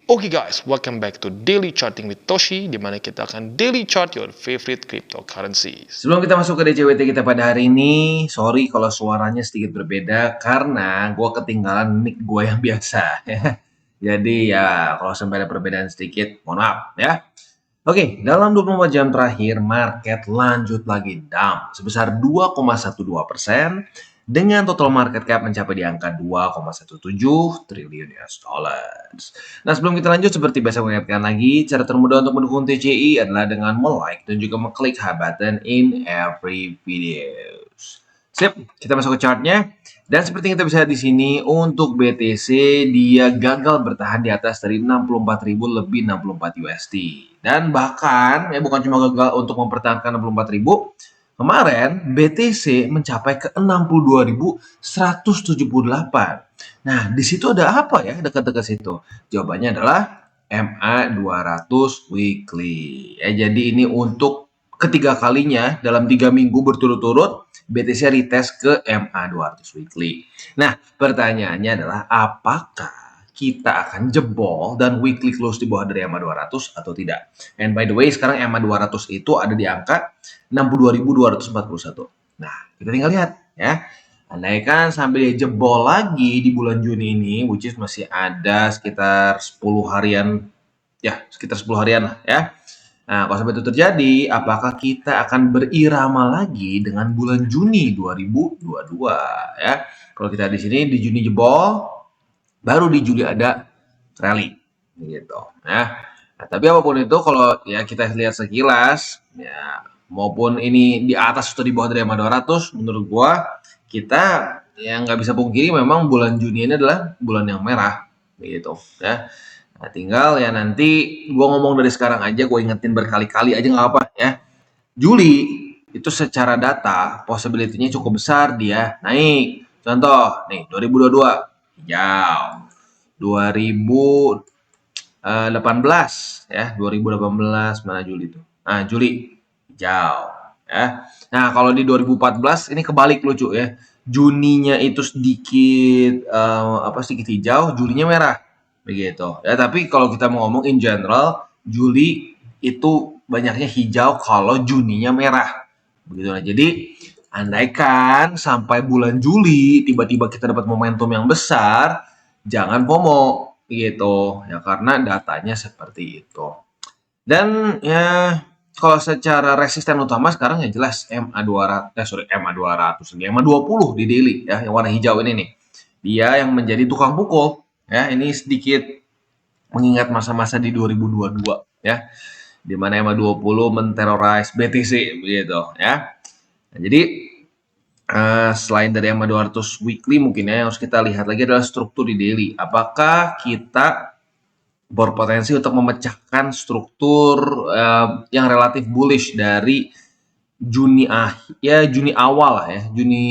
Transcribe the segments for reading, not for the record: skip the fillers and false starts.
Oke guys, welcome back to Daily Charting with Toshi, di mana kita akan daily chart your favorite cryptocurrencies. Sebelum kita masuk ke DCWT kita pada hari ini, sorry kalau suaranya sedikit berbeda karena gue ketinggalan mic gue yang biasa ya. Jadi ya kalau sampai ada perbedaan sedikit, mohon maaf ya. Oke, dalam 24 jam terakhir market lanjut lagi down sebesar 2,12% dengan total market cap mencapai di angka 2,17 triliun US dollars. Nah, sebelum kita lanjut, seperti biasa mengingatkan lagi, cara termudah untuk mendukung TCI adalah dengan like dan juga mengklik high button in every videos. Sip, kita masuk ke chartnya. Dan seperti yang kita bisa lihat di sini, untuk BTC dia gagal bertahan di atas dari 64.000 lebih 64 USD. Dan bahkan ya bukan cuma gagal untuk mempertahankan 64.000, kemarin BTC mencapai ke 62.178. Nah, di situ ada apa ya dekat-dekat situ? Jawabannya adalah MA200 weekly. Ya, jadi ini untuk ketiga kalinya dalam 3 minggu berturut-turut BTC retest ke MA200 weekly. Nah, pertanyaannya adalah apakah kita akan jebol dan weekly close di bawah dari MA200 atau tidak? And by the way, sekarang MA200 itu ada di angka 62.241. Nah, kita tinggal lihat ya. Andaikan sampai dia jebol lagi di bulan Juni ini, which is masih ada sekitar 10 harian, ya sekitar 10 harian lah ya. Nah, kalau sampai itu terjadi, apakah kita akan berirama lagi dengan bulan Juni 2022 ya? Kalau kita di sini di Juni jebol, baru di Juli ada rally gitu ya. Nah, tapi apapun itu kalau ya kita lihat sekilas ya maupun ini di atas atau di bawah dari MA 200, menurut gua kita yang nggak bisa pungkiri memang bulan Juni ini adalah bulan yang merah gitu ya. Nah, tinggal ya nanti gue ngomong dari sekarang aja, gue ingetin berkali-kali aja nggak apa ya. Juli itu secara data possibility-nya cukup besar dia naik. Contoh nih 2022 hijau, 2018 ya, 2018 mana Juli itu? Nah, Juli hijau ya. Nah, kalau di 2014 ini kebalik lucu ya. Juninya itu sedikit sedikit hijau, Julinya merah begitu ya. Tapi kalau kita mau ngomong in general, Juli itu banyaknya hijau kalau Juninya merah begitu. Nah, jadi andaikan sampai bulan Juli tiba-tiba kita dapat momentum yang besar, jangan FOMO gitu ya, karena datanya seperti itu. Dan ya kalau secara resisten utama sekarang ya jelas MA200 lagi, MA20 di daily ya, yang warna hijau ini nih. Dia yang menjadi tukang pukul ya. Ini sedikit mengingat masa-masa di 2022 ya, di mana MA20 menterorize BTC begitu ya. Nah, jadi selain dari MA 200 weekly mungkin ya, yang harus kita lihat lagi adalah struktur di daily. Apakah kita berpotensi untuk memecahkan struktur yang relatif bullish dari Juni awal lah ya, Juni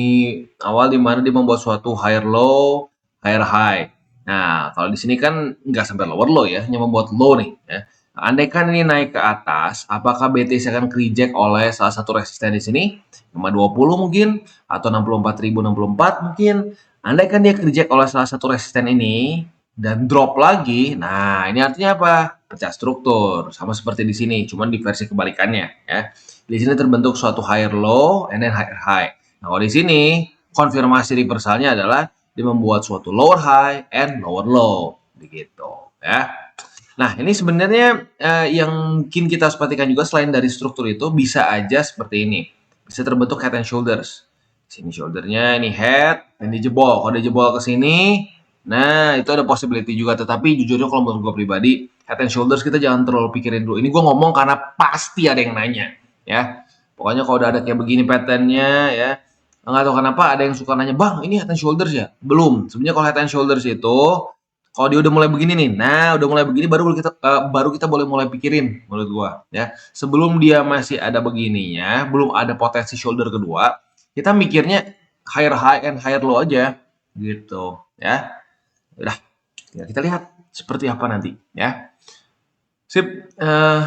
awal di mana dia membuat suatu higher low, higher high. Nah, kalau di sini kan nggak sampai lower low ya, hanya membuat low nih ya. Andaikan ini naik ke atas, apakah BTC akan reject oleh salah satu resisten di sini? 520 mungkin, atau 64.064 mungkin. Andaikan dia reject oleh salah satu resisten ini, dan drop lagi, nah ini artinya apa? Pecah struktur, sama seperti di sini, cuman di versi kebalikannya ya. Di sini terbentuk suatu higher low and then higher high. Nah, kalau di sini konfirmasi reversalnya adalah dia membuat suatu lower high and lower low, begitu ya. Nah, ini sebenarnya yang mungkin kita harus perhatikan juga selain dari struktur itu bisa aja seperti ini. Bisa terbentuk head and shoulders. Sini shouldernya, ini head, dan dijebol. Kalau dijebol ke sini, nah itu ada possibility juga. Tetapi jujurnya kalau menurut gue pribadi, head and shoulders kita jangan terlalu pikirin dulu. Ini gue ngomong karena pasti ada yang nanya ya. Pokoknya kalau udah ada kayak begini patternnya ya, nggak tahu kenapa ada yang suka nanya, bang ini head and shoulders ya? Belum. Sebenarnya kalau head and shoulders itu kalau dia udah mulai begini nih, nah udah mulai begini baru kita boleh mulai pikirin menurut gua ya. Sebelum dia masih ada begininya, belum ada potensi shoulder kedua, kita mikirnya higher high and higher low aja gitu ya. Udah, kita lihat seperti apa nanti ya. Sip,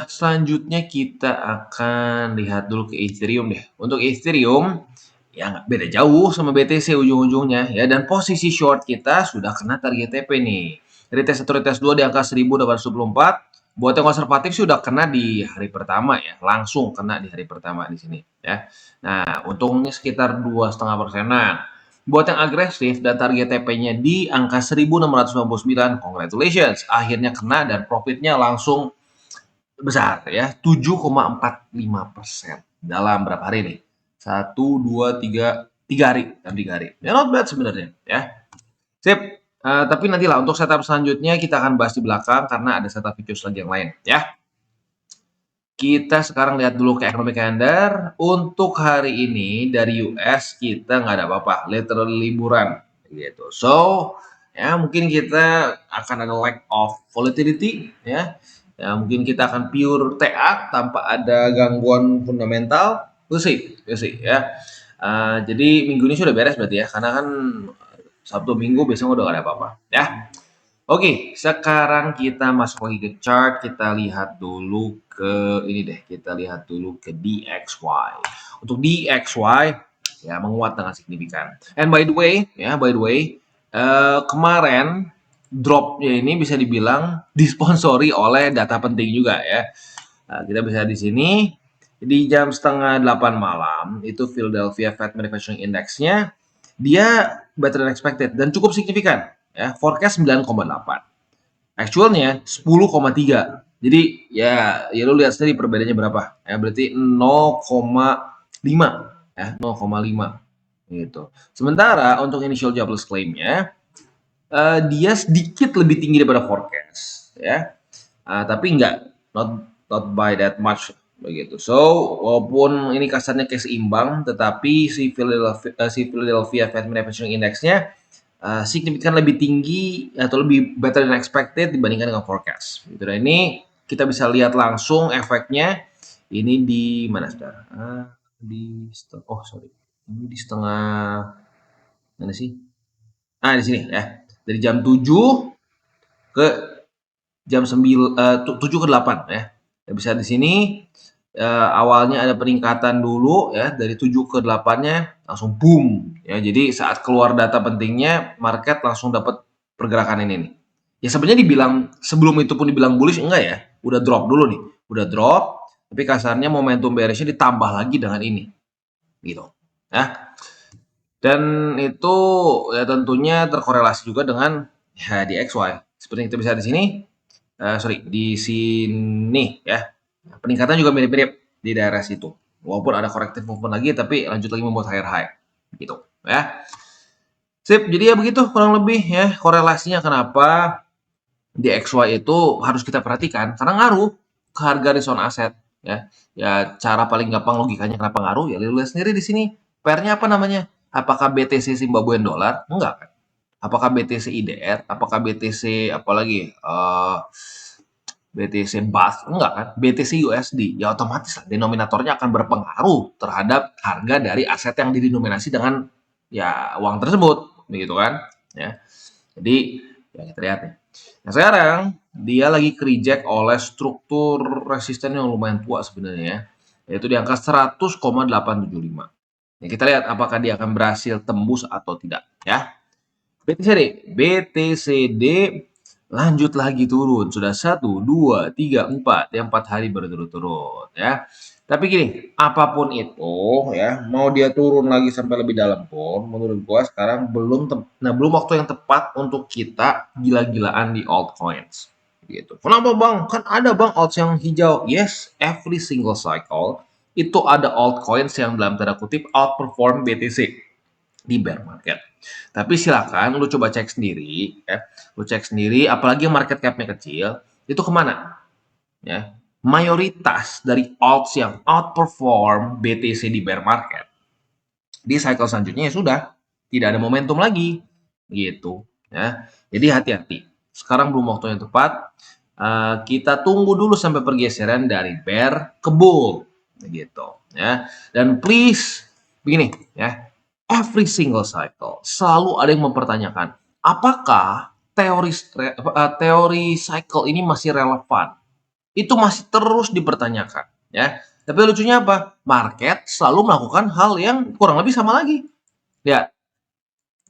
selanjutnya kita akan lihat dulu ke Ethereum deh. Untuk Ethereum ya nggak beda jauh sama BTC ujung-ujungnya ya, dan posisi short kita sudah kena target TP nih. Retest 1, retest 2 di angka 1824. Buat yang konservatif sih udah kena di hari pertama ya, langsung kena di hari pertama di sini ya. Nah, untungnya sekitar 2,5%. Buat yang agresif dan target TP-nya di angka 1699, congratulations, akhirnya kena dan profitnya langsung besar ya, 7,45% dalam berapa hari nih? 1, 2, 3 hari, dalam 3 hari. Ya not bad sebenarnya ya. Sip. Tapi nantilah untuk setup selanjutnya kita akan bahas di belakang karena ada setup features lagi yang lain ya. Kita sekarang lihat dulu ke economic calendar. Untuk hari ini dari US kita nggak ada apa-apa, literally liburan gitu. So ya mungkin kita akan ada lack of volatility ya. Ya mungkin kita akan pure TA tanpa ada gangguan fundamental. We'll see ya. Jadi minggu ini sudah beres berarti ya, karena kan Sabtu Minggu biasanya udah gak ada apa-apa ya. Oke, sekarang kita masuk lagi ke chart. Kita lihat dulu ke ini deh. Kita lihat dulu ke DXY. Untuk DXY ya menguat dengan signifikan. And by the way, kemarin dropnya ini bisa dibilang disponsori oleh data penting juga ya. Kita bisa di sini di jam setengah 8 malam itu Philadelphia Fed Manufacturing Index-nya dia better than expected dan cukup signifikan ya, forecast 9,8, actualnya 10,3. Jadi ya lu lihat sendiri perbedaannya berapa ya, berarti 0,5 ya, 0,5 gitu. Sementara untuk initial jobless claim-nya dia sedikit lebih tinggi daripada forecast ya, tapi not by that much begitu. So walaupun ini kasarnya kayak seimbang, tetapi si Philadelphia Fed Manufacturing Index-nya signifikan lebih tinggi atau lebih better than expected dibandingkan dengan forecast. Gitu. Dan ini kita bisa lihat langsung efeknya. Ini di mana saudara? Ini di setengah mana sih? Di sini ya. Dari jam 7 ke jam 7 ke 8 ya. Bisa di sini awalnya ada peningkatan dulu ya, dari 7 ke 8-nya langsung boom ya. Jadi saat keluar data pentingnya market langsung dapat pergerakan ini nih. Ya sebenarnya dibilang sebelum itu pun dibilang bullish enggak ya. Udah drop dulu nih. Udah drop, tapi kasarnya momentum bearish-nya ditambah lagi dengan ini. Gitu. Ya. Dan itu ya tentunya terkorelasi juga dengan ya di XY. Seperti yang kita bisa di sini. Di sini ya. Peningkatan juga mirip-mirip di daerah situ. Walaupun ada corrective movement lagi, tapi lanjut lagi membuat higher high. Gitu ya. Sip, jadi ya begitu kurang lebih ya korelasinya kenapa di XY itu harus kita perhatikan karena ngaruh ke harga return aset ya. Ya cara paling gampang logikanya kenapa ngaruh ya lihat sendiri di sini. Pairnya apa namanya? Apakah BTC Zimbabwean dollar? Enggak kan? Apakah BTC IDR? Apakah BTC apalagi BTC BATH? Enggak kan? BTC USD. Ya otomatis lah denominatornya akan berpengaruh terhadap harga dari aset yang didenominasi dengan ya uang tersebut, begitu kan? Ya. Jadi ya kita lihat nih. Nah sekarang dia lagi reject oleh struktur resisten yang lumayan tua sebenarnya ya, yaitu di angka 100,875. Ya, kita lihat apakah dia akan berhasil tembus atau tidak ya. BTCD lanjut lagi turun, sudah 1, 2, 3, 4 ya, 4 hari berturut-turut ya. Tapi gini, apapun itu ya, mau dia turun lagi sampai lebih dalam pun menurut gua sekarang belum waktu yang tepat untuk kita gila-gilaan di altcoins gitu. Kenapa Bang? Kan ada Bang alts yang hijau. Yes, every single cycle itu ada altcoins yang dalam tanda kutip outperform BTC di bear market. Tapi silakan lu coba cek sendiri ya. Lu cek sendiri apalagi yang market cap-nya kecil, itu kemana? Ya. Mayoritas dari alts yang outperform BTC di bear market di cycle selanjutnya ya sudah tidak ada momentum lagi gitu ya. Jadi hati-hati. Sekarang belum waktu yang tepat. Kita tunggu dulu sampai pergeseran dari bear ke bull gitu ya. Dan please begini ya, every single cycle selalu ada yang mempertanyakan apakah teori cycle ini masih relevan. Itu masih terus dipertanyakan ya. Tapi lucunya apa? Market selalu melakukan hal yang kurang lebih sama lagi. Lihat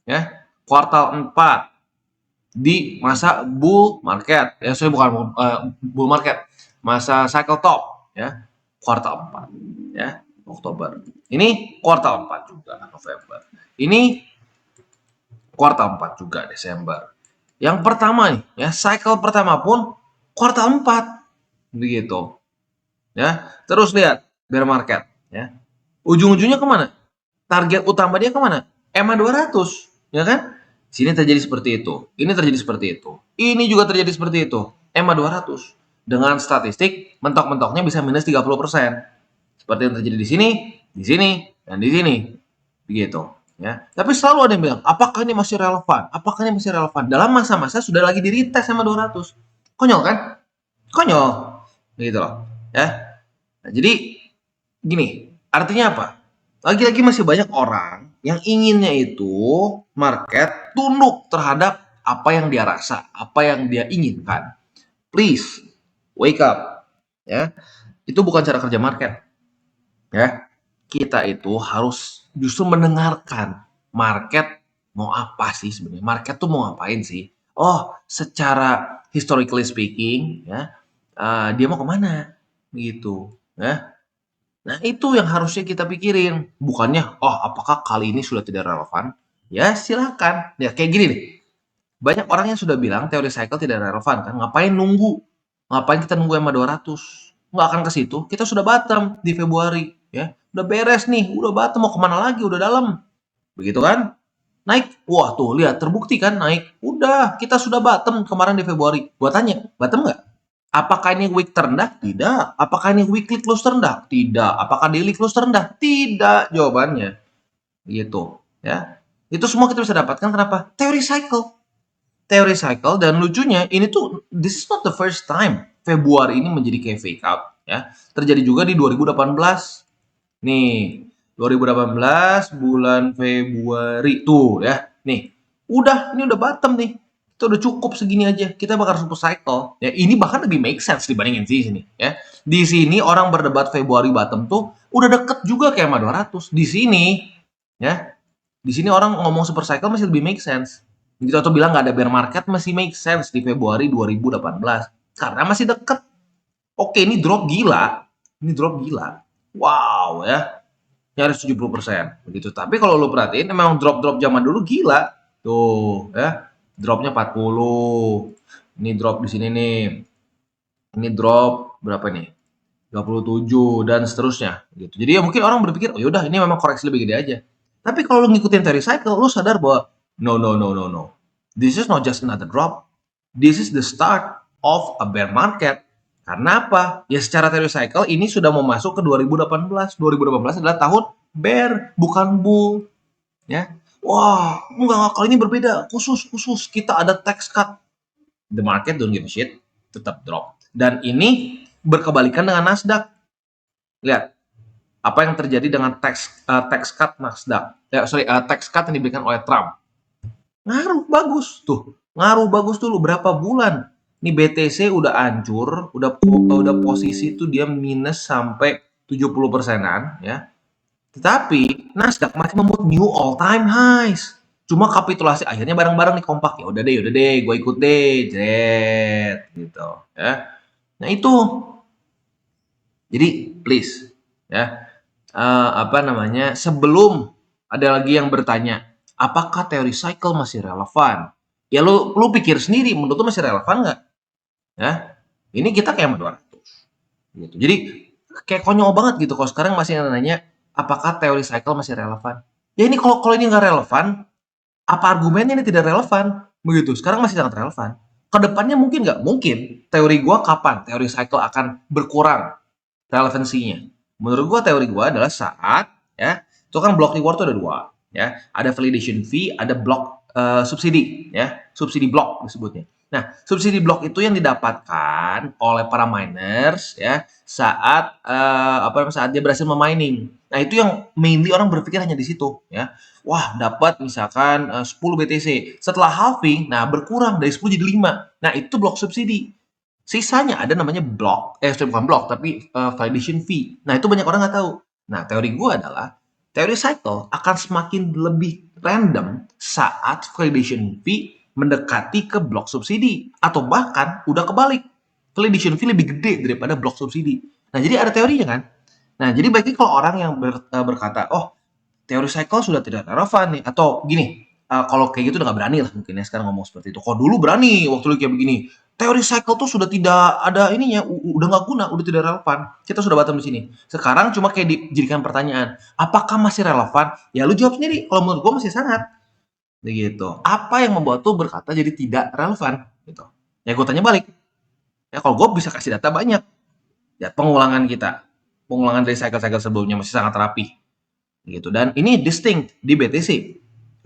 ya, kuartal 4 di masa bull market. Ya, sorry, bukan bull market. Masa cycle top ya. Kuartal 4 ya, Oktober. Ini kuartal 4 juga November. Ini kuartal 4 juga Desember. Yang pertama nih, ya, cycle pertama pun kuartal 4. Begitu. Ya. Terus lihat bear market, ya. Ujung-ujungnya kemana? Target utama dia kemana? EMA 200, ya kan? Sini terjadi seperti itu. Ini terjadi seperti itu. Ini juga terjadi seperti itu. EMA 200. Dengan statistik, mentok-mentoknya bisa minus 30%. Seperti yang terjadi di sini, dan di sini. Begitu. Ya. Tapi selalu ada yang bilang, apakah ini masih relevan? Apakah ini masih relevan? Dalam masa-masa sudah lagi di retest sama 200. Konyol kan? Konyol. Begitu loh. Ya. Nah, jadi gini, artinya apa? Lagi-lagi masih banyak orang yang inginnya itu market tunduk terhadap apa yang dia rasa, apa yang dia inginkan. Please, wake up. Ya, itu bukan cara kerja market. Ya, kita itu harus justru mendengarkan market mau apa sih sebenarnya. Market tuh mau ngapain sih? Oh, secara historically speaking, ya, dia mau kemana? Gitu. Ya. Nah, itu yang harusnya kita pikirin. Bukannya, oh, apakah kali ini sudah tidak relevan? Ya, silakan. Ya, kayak gini nih. Banyak orang yang sudah bilang teori cycle tidak relevan kan. Ngapain nunggu? Ngapain kita nunggu EMA 200? Nggak akan ke situ. Kita sudah bottom di Februari. Ya, udah beres nih. Udah bottom, mau kemana lagi? Udah dalam. Begitu kan? Naik. Wah, tuh, lihat. Terbukti kan naik. Udah, kita sudah bottom kemarin di Februari. Gua tanya, bottom nggak? Apakah ini week terendah? Tidak. Apakah ini weekly close terendah? Tidak. Apakah daily close terendah? Tidak. Jawabannya. Gitu. Ya. Itu semua kita bisa dapatkan kenapa? Teori cycle. Teori cycle, dan lucunya ini tuh this is not the first time Februari ini menjadi kayak fake out. Ya. Terjadi juga di 2018. Nih, 2018 bulan Februari tuh ya. Nih, ini udah bottom nih. Itu udah cukup segini aja. Kita bakal super cycle. Ya, ini bahkan lebih make sense dibandingin di sini ya. Di sini orang berdebat Februari bottom tuh udah deket juga kayak sama 200. Di sini ya. Di sini orang ngomong super cycle masih lebih make sense. Gitu, atau bilang nggak ada bear market masih make sense di Februari 2018 karena masih deket. Oke, ini drop gila. Ini drop gila. Wow ya, nyaris 70% begitu. Tapi kalau lo perhatiin memang drop-drop zaman dulu gila. Tuh ya, dropnya 40. Ini drop di sini nih. Ini drop berapa nih? 27 dan seterusnya gitu. Jadi ya mungkin orang berpikir, oh yaudah ini memang koreksi lebih gede aja. Tapi kalau lo ngikutin teori cycle, lo sadar bahwa no no no no no. This is not just another drop. This is the start of a bear market. Karena apa? Ya secara teori cycle ini sudah mau masuk ke 2018. 2018 adalah tahun bear, bukan bull. Ya. Wah, enggak, kali ini berbeda. Khusus kita ada tax cut. The market don't give a shit, tetap drop. Dan ini berkebalikan dengan Nasdaq. Lihat apa yang terjadi dengan tax cut Nasdaq. Tax cut yang diberikan oleh Trump. Ngaruh bagus tuh. Ngaruh bagus dulu berapa bulan. Ini BTC udah hancur, udah posisi tuh dia minus sampai 70%-an ya. Tetapi Nasdaq masih membuat new all time highs. Cuma kapitulasi akhirnya bareng-bareng nih kompak. Ya udah deh, gue ikut deh, jet gitu ya. Nah itu, jadi please ya, apa namanya, sebelum ada lagi yang bertanya, apakah teori cycle masih relevan? Ya lu pikir sendiri, menurut lu masih relevan nggak? Ya, ini kita kayak sama 200 gitu. Jadi kayak konyol banget gitu kalau sekarang masih nanya apakah teori cycle masih relevan. Ya ini kalau ini nggak relevan, apa argumennya ini tidak relevan? Begitu. Sekarang masih sangat relevan. Kedepannya mungkin nggak? Mungkin. Teori gua kapan teori cycle akan berkurang relevansinya? Menurut gua teori gua adalah saat ya, itu kan block reward itu ada dua ya. Ada validation fee, ada block subsidi ya. Subsidi block disebutnya. Nah, subsidi block itu yang didapatkan oleh para miners ya saat saat dia berhasil memining. Nah, itu yang mainly orang berpikir hanya di situ ya. Wah, dapat misalkan 10 BTC. Setelah halving, nah berkurang dari 10 jadi 5. Nah, itu blok subsidi. Sisanya ada namanya block, bukan block, tapi validation fee. Nah, itu banyak orang nggak tahu. Nah, teori gue adalah teori cycle akan semakin lebih random saat validation fee mendekati ke blok subsidi atau bahkan udah kebalik. Validation fee lebih gede daripada blok subsidi. Nah, jadi ada teorinya kan. Nah, jadi bagi kalau orang yang berkata, oh teori cycle sudah tidak relevan nih, atau gini, kalau kayak gitu udah nggak berani lah mungkin ya sekarang ngomong seperti itu. Kalau dulu berani waktu lu kayak begini, teori cycle tuh sudah tidak ada ininya, udah nggak guna, udah tidak relevan. Kita sudah batam di sini. Sekarang cuma kayak dijadikan pertanyaan, apakah masih relevan? Ya lu jawab sendiri. Kalau menurut gua masih sangat. Begitu. Apa yang membuat tuh berkata jadi tidak relevan? Gitu. Ya gue tanya balik. Ya kalau gue bisa kasih data banyak. Ya pengulangan kita, pengulangan dari cycle-cycle sebelumnya masih sangat rapi. Gitu. Dan ini distinct di BTC.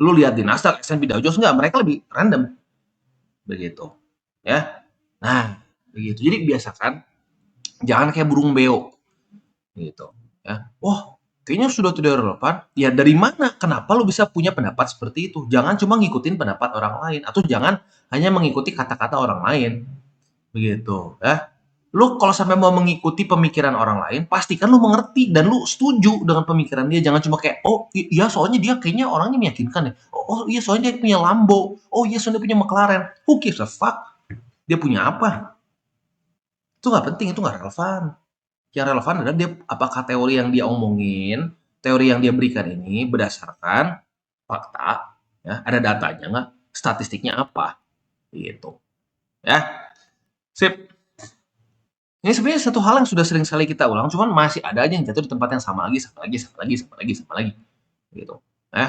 Lu lihat di Nasdaq, S&P Dow Jones enggak, mereka lebih random. Begitu. Ya. Nah, begitu. Jadi biasakan jangan kayak burung beo. Gitu. Ya. Wah, kayaknya sudah tidak relevan. Ya dari mana? Kenapa lu bisa punya pendapat seperti itu? Jangan cuma ngikutin pendapat orang lain atau jangan hanya mengikuti kata-kata orang lain. Begitu, ya. Lu kalau sampai mau mengikuti pemikiran orang lain, pastikan lu mengerti dan lu setuju dengan pemikiran dia. Jangan cuma kayak, oh iya soalnya dia kayaknya orangnya meyakinkan ya. Oh iya soalnya dia punya Lambo. Oh iya soalnya dia punya McLaren. Who gives a fuck? Dia punya apa? Itu nggak penting, itu nggak relevan. Yang relevan adalah dia apakah teori yang dia omongin, teori yang dia berikan ini berdasarkan fakta, ya, ada datanya nggak, statistiknya apa, gitu, ya. Sip. Ini sebenarnya satu hal yang sudah sering sekali kita ulang, cuman masih ada aja yang jatuh di tempat yang sama lagi, sama lagi, sama lagi, sama lagi, sama lagi, gitu. Ya.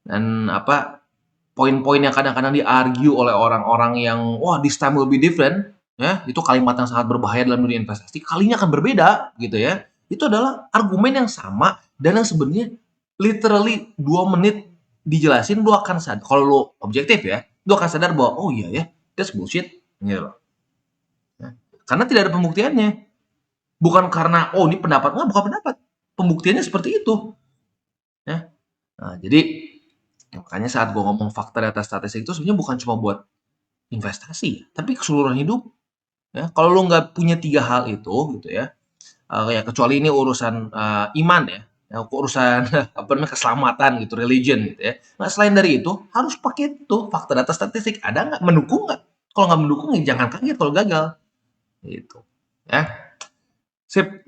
Dan apa poin-poin yang kadang-kadang di-argue oleh orang-orang yang wah this time will be different, ya, itu kalimat yang sangat berbahaya dalam dunia investasi, kalinya akan berbeda, gitu ya. Itu adalah argumen yang sama dan yang sebenarnya literally 2 menit dijelasin lu akan sadar kalau lu objektif ya, lu akan sadar bahwa oh iya ya, that's bullshit, gitu loh. Karena tidak ada pembuktiannya. Bukan karena, oh ini pendapat. Enggak, bukan pendapat. Pembuktiannya seperti itu. Ya. Nah, jadi makanya saat gue ngomong fakta data statistik itu sebenarnya bukan cuma buat investasi, tapi keseluruhan hidup. Ya. Kalau lu nggak punya 3 hal itu, gitu ya, ya kecuali ini urusan iman ya, urusan apa namanya keselamatan gitu, religion gitu ya. Nah, selain dari itu harus pakai itu fakta data statistik. Ada nggak mendukung nggak? Kalau nggak mendukung ya jangan kaget kalau gagal. Gitu. Ya. Sip.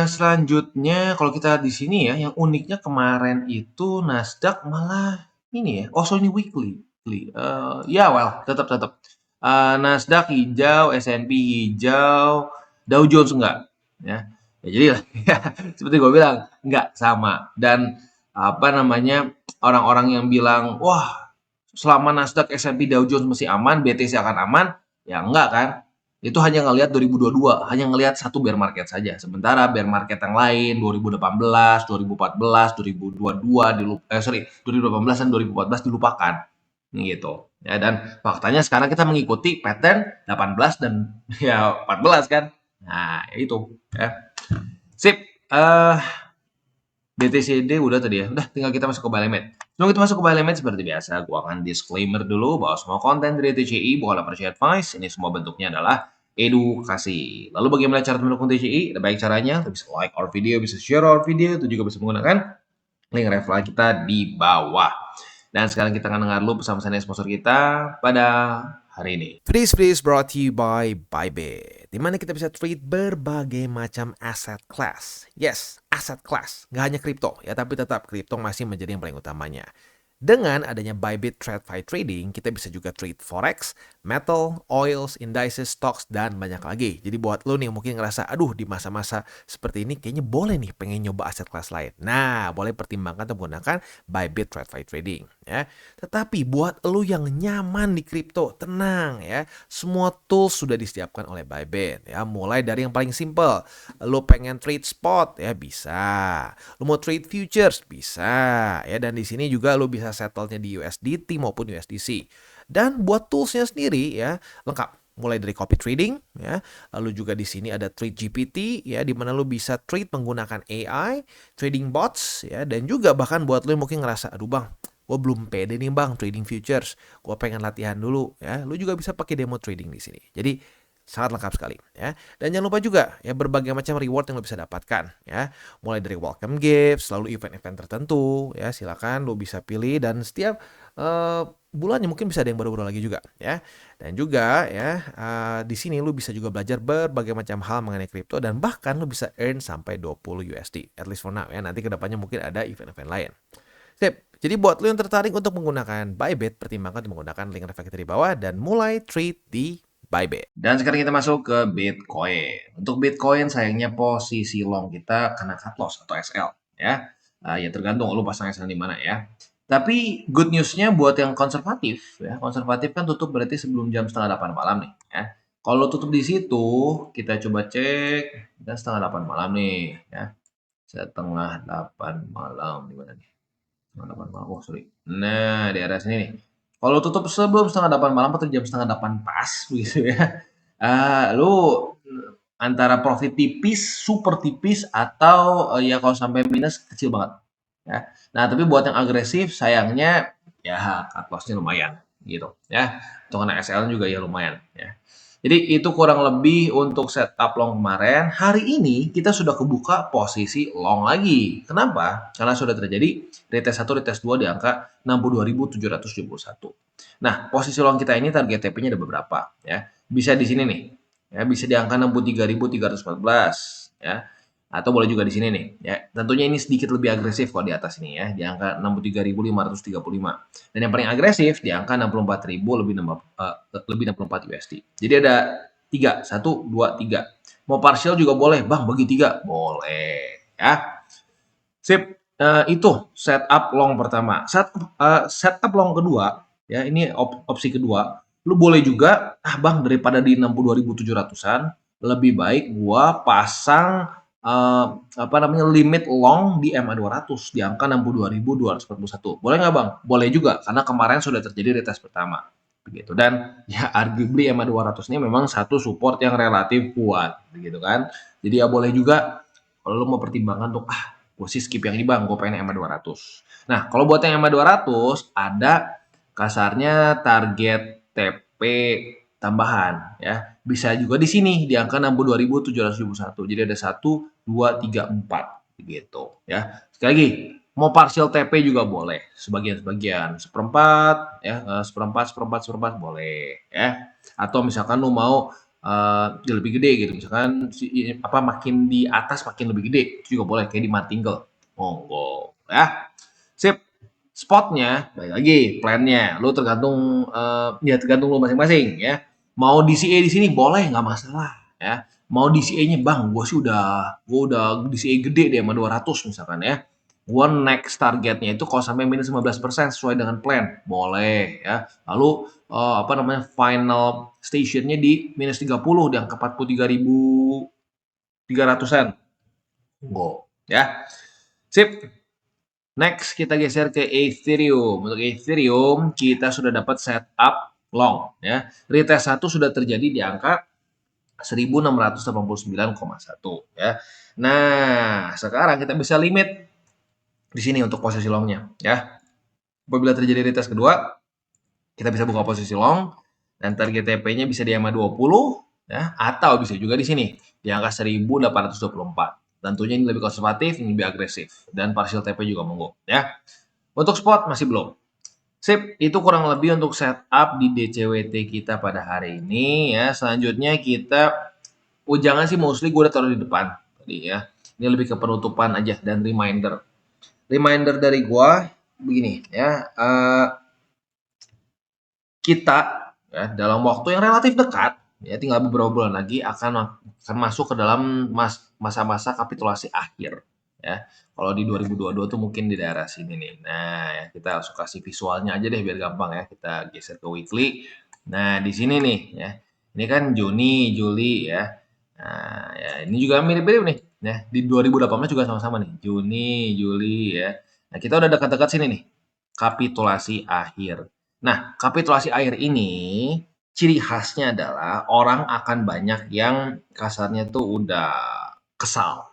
Selanjutnya kalau kita di sini ya, yang uniknya kemarin itu Nasdaq malah ini ya, oh so ini weekly. Ya well, tetap. Nasdaq hijau, S&P hijau, Dow Jones enggak. Ya, ya jadi lah, ya, seperti gue bilang, enggak sama. Dan apa namanya orang-orang yang bilang, wah selama Nasdaq, S&P, Dow Jones masih aman, BTC akan aman, ya enggak kan? Itu hanya ngelihat 2022, hanya ngelihat satu bear market saja. Sementara bear market yang lain 2018, 2014, 2022 2018 dan 2014 dilupakan. Gitu. Ya dan faktanya sekarang kita mengikuti pattern 18 dan ya 14 kan. Nah, ya itu ya. Sip. BTCD udah tadi ya. Udah tinggal kita masuk ke buy limit. Sebelum kita masuk ke buy limit seperti biasa, gua akan disclaimer dulu bahwa semua konten dari TCI bukanlah financial advice. Ini semua bentuknya adalah edukasi. Lalu bagaimana cara mendukung TCI? Ada baik caranya. Lu bisa like our video, bisa share our video, itu juga bisa menggunakan link referral kita di bawah. Dan sekarang kita akan dengar dulu pesan-pesan sponsor kita pada hari ini. Freeze brought to you by Bybit, di mana kita bisa trade berbagai macam aset class. Yes, aset class. Nggak hanya kripto ya, tapi tetap kripto masih menjadi yang paling utamanya. Dengan adanya Bybit TradFi Trading, kita bisa juga trade forex, metal, oils, indices, stocks, dan banyak lagi. Jadi buat lo nih yang mungkin ngerasa, aduh di masa-masa seperti ini kayaknya boleh nih pengen nyoba aset kelas lain. Nah, boleh pertimbangkan atau menggunakan Bybit TradFi Trading. Ya. Tetapi buat lo yang nyaman di kripto, tenang ya. Semua tools sudah disiapkan oleh Bybit. Ya. Mulai dari yang paling simple, lo pengen trade spot ya bisa. Lo mau trade futures bisa. Ya. Dan di sini juga lo bisa settle-nya di USDT maupun USDC. Dan buat toolsnya sendiri ya lengkap. Mulai dari copy trading ya. Lalu juga di sini ada Trade GPT ya, di mana lu bisa trade menggunakan AI, trading bots ya, dan juga bahkan buat lu yang mungkin ngerasa aduh bang, gue belum pede nih bang trading futures, gue pengen latihan dulu ya. Lu juga bisa pakai demo trading di sini. Jadi sangat lengkap sekali ya. Dan jangan lupa juga ya berbagai macam reward yang lo bisa dapatkan ya. Mulai dari welcome gifts, lalu event-event tertentu ya, silakan lo bisa pilih dan setiap bulannya mungkin bisa ada yang baru-baru lagi juga ya. Dan juga ya di sini lu bisa juga belajar berbagai macam hal mengenai kripto dan bahkan lu bisa earn sampai 20 USD at least for now ya. Nanti kedepannya mungkin ada event-event lain. Sip. Jadi buat lu yang tertarik untuk menggunakan Bybit, pertimbangkan untuk menggunakan link reflector di bawah dan mulai trade di Bybit. Dan sekarang kita masuk ke Bitcoin. Untuk Bitcoin sayangnya posisi long kita kena cut loss atau SL ya. Ya tergantung lu pasang SL di mana ya. Tapi good news-nya buat yang konservatif ya. Konservatif kan tutup berarti sebelum jam setengah 8 malam nih ya. Kalau tutup di situ, kita coba cek kita setengah 8 malam nih ya. Setengah 8 malam di mana nih? Setengah 8 malam. Oh, sorry. Nah, di area sini nih. Kalau tutup sebelum setengah 8 malam atau jam setengah 8 pas begitu ya. Lu antara profit tipis, super tipis atau ya kalau sampai minus kecil banget ya. Nah, tapi buat yang agresif sayangnya ya cut loss-nya lumayan gitu ya. Hitungan SL juga ya lumayan ya. Jadi itu kurang lebih untuk setup long kemarin. Hari ini kita sudah kebuka posisi long lagi. Kenapa? Karena sudah terjadi retest 1, retest 2 di angka 62.771. Nah, posisi long kita ini target TP-nya ada beberapa ya. Bisa di sini nih. Ya, bisa di angka 63.314 ya. Atau boleh juga di sini nih ya. Tentunya ini sedikit lebih agresif kalau di atas ini ya, di angka 63.535. Dan yang paling agresif di angka 64.000 lebih 64 USD. Jadi ada 3, 1, 2, 3. Mau partial juga boleh, Bang, bagi 3. Boleh ya. Sip. Itu setup long pertama. Setup long kedua ya, ini opsi kedua. Lu boleh juga, Bang, daripada di 62.700-an, lebih baik gua pasang limit long di MA200 di angka 62.241. Boleh nggak, Bang? Boleh juga karena kemarin sudah terjadi retest pertama. Begitu. Dan ya arguably MA200 ini memang satu support yang relatif kuat, begitu kan. Jadi ya boleh juga kalau lu mau pertimbangkan untuk gue sih skip yang ini, Bang, gue pengen MA200. Nah, kalau buat yang MA200 ada kasarnya target TP tambahan ya. Bisa juga di sini di angka 62.771. Jadi ada 1, 2, 3, 4 gitu ya. Sekali lagi, mau partial TP juga boleh, sebagian-sebagian, seperempat ya, seperempat boleh ya. Atau misalkan lu mau lebih gede gitu, misalkan makin di atas makin lebih gede, itu juga boleh kayak di Martingale. Monggo ya. Sip. Spotnya, balik lagi, plannya, lu tergantung tergantung lu masing-masing ya. Mau DCA di sini boleh, nggak masalah ya. Mau DCA-nya, Bang, gue udah DCA gede deh sama 200 misalkan ya. Gue next targetnya itu kalau sampai minus 15% sesuai dengan plan, boleh ya. Lalu final stationnya di minus 30 di angka 43.300-an. Go ya. Sip. Next, kita geser ke Ethereum. Untuk Ethereum, kita sudah dapat setup long. Ya. Retest 1 sudah terjadi di angka 1689,1. Ya. Nah, sekarang kita bisa limit di sini untuk posisi longnya. Ya. Apabila terjadi retest kedua, kita bisa buka posisi long. Dan target TP-nya bisa di angka 20. Ya, atau bisa juga di sini, di angka 1824. Tentunya ini lebih konservatif, ini lebih agresif. Dan partial TP juga monggo ya. Untuk spot masih belum. Sip, itu kurang lebih untuk setup di DCWT kita pada hari ini ya. Selanjutnya kita jangan sih mostly gue udah taruh di depan tadi ya. Ini lebih ke penutupan aja dan reminder. Reminder dari gue begini ya. Kita ya dalam waktu yang relatif dekat ya tinggal beberapa bulan lagi akan masuk ke dalam masa-masa kapitulasi akhir ya. Kalau di 2022 tuh mungkin di daerah sini nih. Nah, ya kita langsung kasih visualnya aja deh biar gampang ya. Kita geser ke weekly. Nah, di sini nih ya. Ini kan Juni, Juli ya. Nah, ya ini juga mirip-mirip nih ya. Di 2018 juga sama-sama nih. Juni, Juli ya. Nah, kita udah dekat-dekat sini nih. Kapitulasi akhir. Nah, kapitulasi akhir ini ciri khasnya adalah orang akan banyak yang kasarnya tuh udah kesal,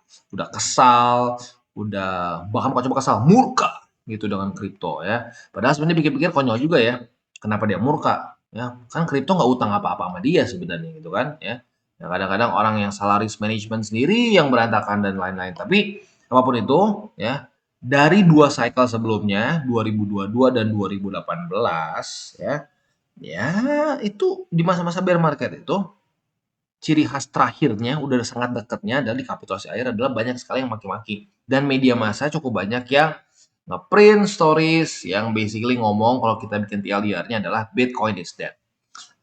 bahkan bukan cuma kesal, murka gitu dengan kripto ya. Padahal sebenarnya pikir-pikir konyol juga ya. Kenapa dia murka? Ya, kan kripto nggak utang apa-apa sama dia sebenarnya gitu kan ya. Ya kadang-kadang orang yang salah risk management sendiri yang berantakan dan lain-lain. Tapi apapun itu ya, dari 2 cycle sebelumnya, 2022 dan 2018 ya. Ya, itu di masa-masa bear market itu ciri khas terakhirnya udah sangat dekatnya adalah di kapitulasi akhir adalah banyak sekali yang maki-maki. Dan media massa cukup banyak yang nge-print stories yang basically ngomong kalau kita bikin TLDR-nya adalah Bitcoin is dead.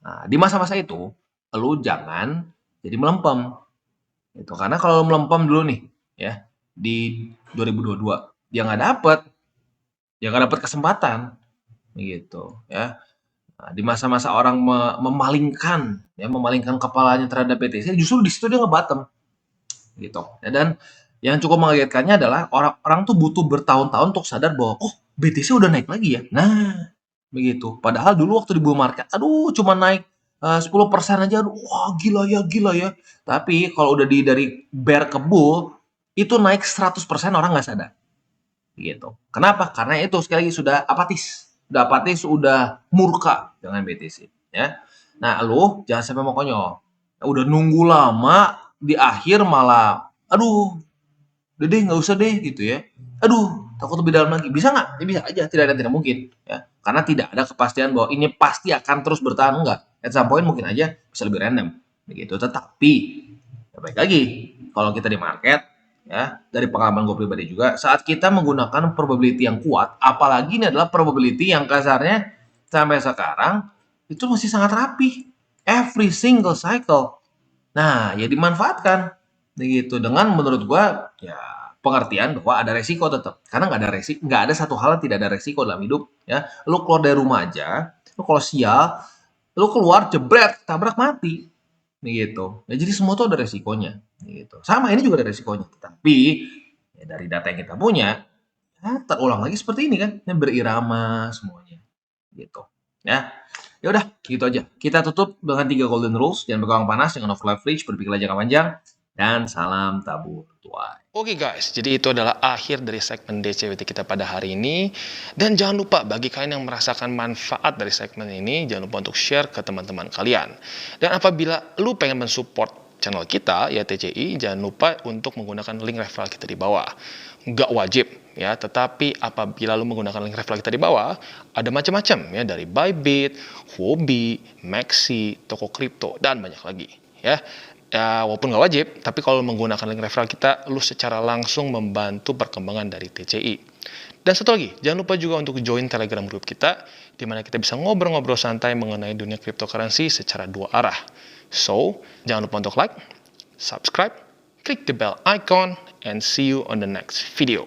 Nah, di masa-masa itu, lu jangan jadi melempem. Gitu. Karena kalau lu melempem dulu nih, ya, di 2022, dia nggak dapet kesempatan, gitu, ya. Nah, di masa-masa orang memalingkan kepalanya terhadap BTC, justru di situ dia nge-bottom, gitu. Ya, dan yang cukup mengagetkannya adalah orang-orang tuh butuh bertahun-tahun untuk sadar bahwa, oh BTC udah naik lagi ya. Nah, begitu. Padahal dulu waktu di bull market, aduh cuma naik 10% aja, aduh, wah gila ya. Tapi kalau udah dari bear ke bull, itu naik 100% orang nggak sadar. Gitu. Kenapa? Karena itu sekali lagi sudah apatis. Udah murka dengan BTC. Ya. Nah, lu jangan sampai mau konyol. Udah nunggu lama, di akhir malah, aduh, udah deh nggak usah deh gitu ya. Aduh, takut lebih dalam lagi. Bisa nggak? Ya bisa aja, tidak ada yang tidak mungkin. Ya. Karena tidak ada kepastian bahwa ini pasti akan terus bertahan, enggak. At some point mungkin aja bisa lebih random. Begitu. Tetapi, ya baik lagi, kalau kita di market, ya dari pengalaman gue pribadi juga, saat kita menggunakan probability yang kuat, apalagi ini adalah probability yang kasarnya sampai sekarang itu masih sangat rapi. Every single cycle. Nah, ya dimanfaatkan gitu dengan menurut gua ya pengertian bahwa ada resiko tetap. Karena nggak ada satu hal yang tidak ada resiko dalam hidup ya. Lu keluar dari rumah aja, lu kalau sial, lu keluar jebret, tabrak mati. Gitu. Ya, jadi semua tuh ada resikonya gitu. Sama ini juga ada resikonya. Tapi ya dari data yang kita punya, ya terulang lagi seperti ini kan, yang berirama semuanya gitu. Ya. Ya udah, gitu aja. Kita tutup dengan 3 golden rules. Jangan berkembang panas, jangan over leverage, berpikirlah jangka panjang, dan salam tabur tuai. Oke guys, jadi itu adalah akhir dari segmen DCWT kita pada hari ini. Dan jangan lupa bagi kalian yang merasakan manfaat dari segmen ini, jangan lupa untuk share ke teman-teman kalian. Dan apabila lu pengen mensupport channel kita, ya TCI, jangan lupa untuk menggunakan link referral kita di bawah. Nggak wajib, ya, tetapi apabila lu menggunakan link referral kita di bawah, ada macam-macam, ya, dari Bybit, Huobi, Maxi, toko kripto, dan banyak lagi, ya. Ya, walaupun nggak wajib, tapi kalau menggunakan link referral kita, lu secara langsung membantu perkembangan dari TCI. Dan satu lagi, jangan lupa juga untuk join Telegram group kita, di mana kita bisa ngobrol-ngobrol santai mengenai dunia cryptocurrency secara dua arah. So, jangan lupa untuk like, subscribe, klik the bell icon, and see you on the next video.